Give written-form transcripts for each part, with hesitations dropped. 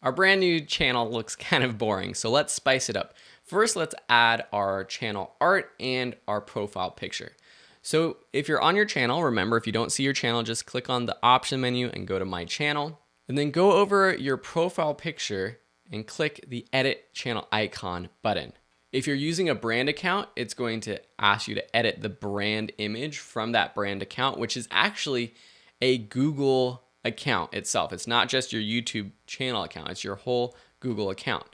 Our brand new channel looks kind of boring, so let's spice it up. First, let's add our channel art and our profile picture. So if you're on your channel, remember, if you don't see your channel, just click on the option menu and go to my channel, and then go over your profile picture and click the edit channel icon button. If you're using a brand account, it's going to ask you to edit the brand image from that brand account, which is actually a Google account itself. It's not just your YouTube channel account, it's your whole Google account.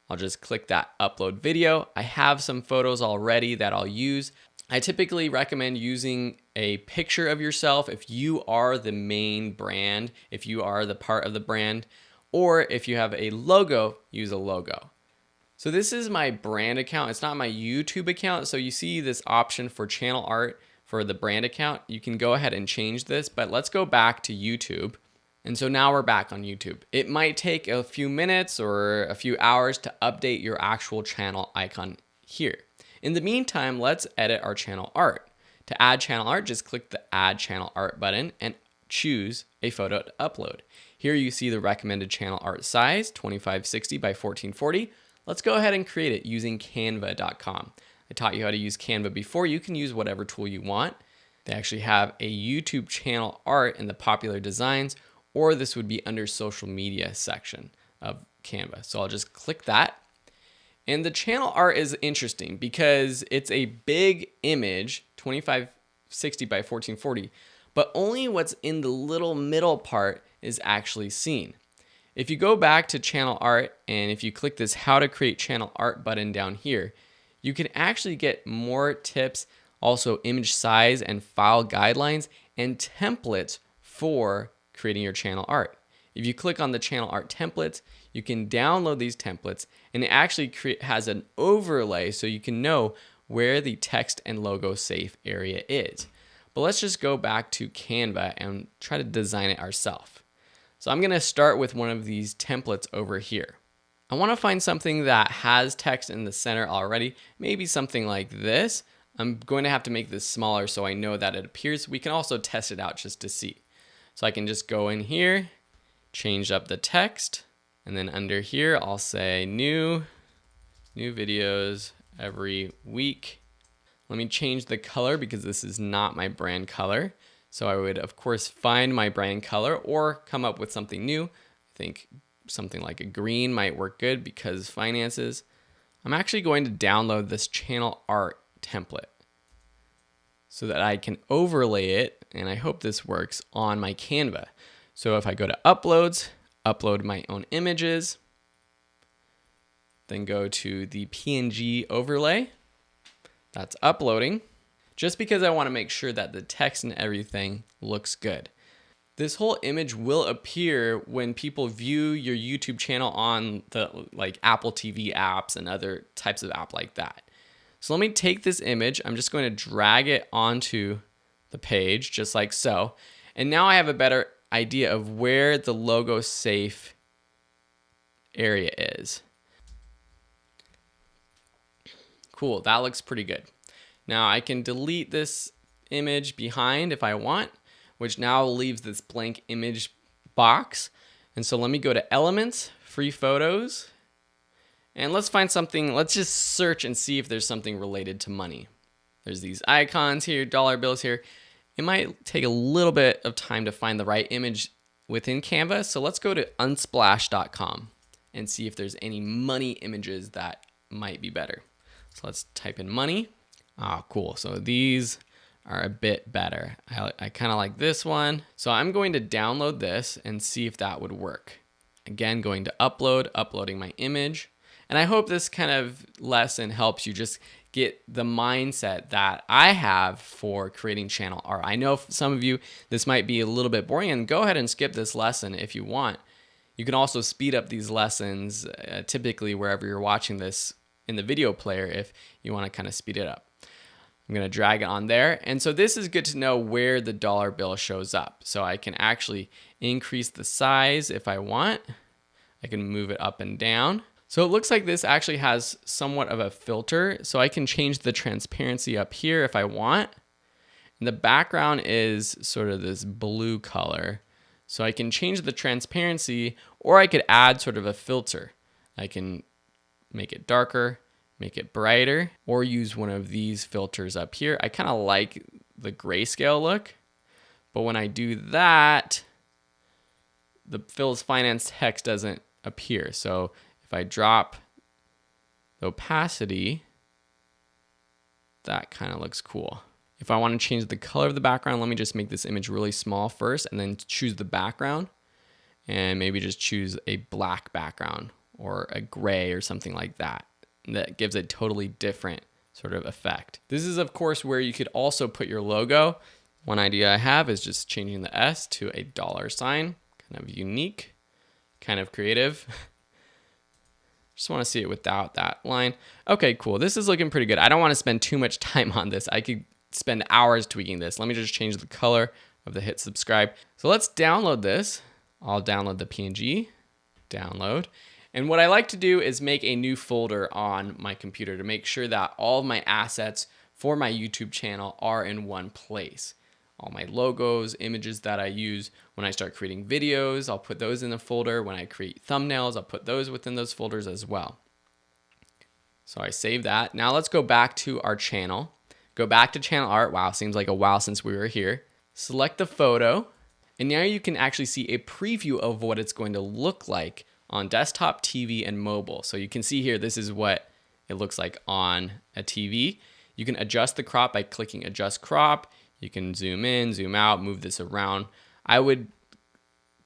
I'll just click that upload video. I have some photos already that I'll use. I typically recommend using a picture of yourself if you are the main brand, if you are the part of the brand, or if you have a logo, use a logo. So this is my brand account. It's not my YouTube account. So you see this option for channel art for the brand account. You can go ahead and change this, but let's go back to YouTube. And so now we're back on YouTube. It might take a few minutes or a few hours to update your actual channel icon here. In the meantime, let's edit our channel art. To add channel art, just click the Add Channel Art button and choose a photo to upload. Here you see the recommended channel art size, 2560 by 1440. Let's go ahead and create it using canva.com. I taught you how to use Canva before. You can use whatever tool you want. They actually have a YouTube channel art in the popular designs, or this would be under social media section of Canva. So I'll just click that. And the channel art is interesting because it's a big image, 2560 by 1440, but only what's in the little middle part is actually seen. If you go back to channel art and if you click this how to create channel art button down here, you can actually get more tips, also image size and file guidelines and templates for creating your channel art. If you click on the channel art templates, you can download these templates and it actually has an overlay so you can know where the text and logo safe area is. But let's just go back to Canva and try to design it ourselves. So I'm going to start with one of these templates over here. I want to find something that has text in the center already, maybe something like this. I'm going to have to make this smaller so I know that it appears. We can also test it out just to see. So I can just go in here, change up the text, and then under here I'll say new videos every week. Let me change the color because this is not my brand color. So I would, of course, find my brand color or come up with something new. I think something like a green might work good because finances. I'm actually going to download this channel art template so that I can overlay it, and I hope this works, on my Canva. So if I go to uploads, upload my own images, then go to the PNG overlay, that's uploading, just because I want to make sure that the text and everything looks good. This whole image will appear when people view your YouTube channel on the Apple TV apps and other types of app like that. So let me take this image. I'm just going to drag it onto the page just like so. And now I have a better idea of where the logo safe area is. Cool, that looks pretty good. Now I can delete this image behind if I want, which now leaves this blank image box. And so let me go to Elements, Free Photos, and let's find something. Let's just search and see if there's something related to money. There's these icons here, dollar bills here. It might take a little bit of time to find the right image within Canva. So let's go to unsplash.com and see if there's any money images that might be better. So let's type in money. Ah, cool. So these are a bit better. I kind of like this one. So I'm going to download this and see if that would work. Again, going to uploading my image. And I hope this kind of lesson helps you just get the mindset that I have for creating channel art. I know for some of you, this might be a little bit boring, and go ahead and skip this lesson if you want. You can also speed up these lessons, typically wherever you're watching this in the video player, if you want to kind of speed it up. I'm going to drag it on there. And so this is good to know where the dollar bill shows up. So I can actually increase the size if I want. I can move it up and down. So it looks like this actually has somewhat of a filter. So I can change the transparency up here if I want. And the background is sort of this blue color. So I can change the transparency, or I could add sort of a filter. I can make it darker, make it brighter, or use one of these filters up here. I kind of like the grayscale look, but when I do that, the Phil's Finance text doesn't appear. So if I drop the opacity, that kind of looks cool. If I want to change the color of the background, let me just make this image really small first and then choose the background and maybe just choose a black background or a gray or something like that. That gives a totally different sort of effect. This is of course where you could also put your logo. One idea I have is just changing the S to a $sign, kind of unique, kind of creative. Just want to see it without that line. Okay, cool. This is looking pretty good. I don't want to spend too much time on this. I could spend hours tweaking this. Let me just change the color of the hit subscribe. So let's download this. I'll download the PNG, download. And what I like to do is make a new folder on my computer to make sure that all of my assets for my YouTube channel are in one place. All my logos, images that I use when I start creating videos, I'll put those in the folder. When I create thumbnails, I'll put those within those folders as well. So I save that. Now let's go back to our channel. Go back to channel art. Wow, seems like a while since we were here. Select the photo, and now you can actually see a preview of what it's going to look like on desktop, TV, and mobile. So you can see here, this is what it looks like on a TV. You can adjust the crop by clicking adjust crop. You can zoom in, zoom out, move this around. I would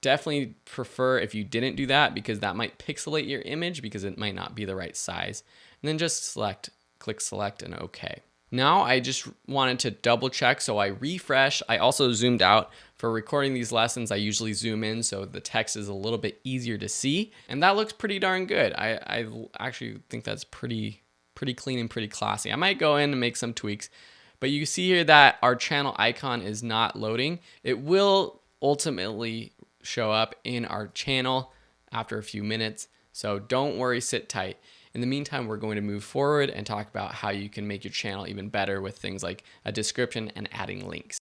definitely prefer if you didn't do that because that might pixelate your image because it might not be the right size. And then just click select and OK. Now I just wanted to double check, so I refreshed. I also zoomed out. For recording these lessons, I usually zoom in so the text is a little bit easier to see. And that looks pretty darn good. I actually think that's pretty clean and pretty classy. I might go in and make some tweaks, but you see here that our channel icon is not loading. It will ultimately show up in our channel after a few minutes, so don't worry, sit tight. In the meantime, we're going to move forward and talk about how you can make your channel even better with things like a description and adding links.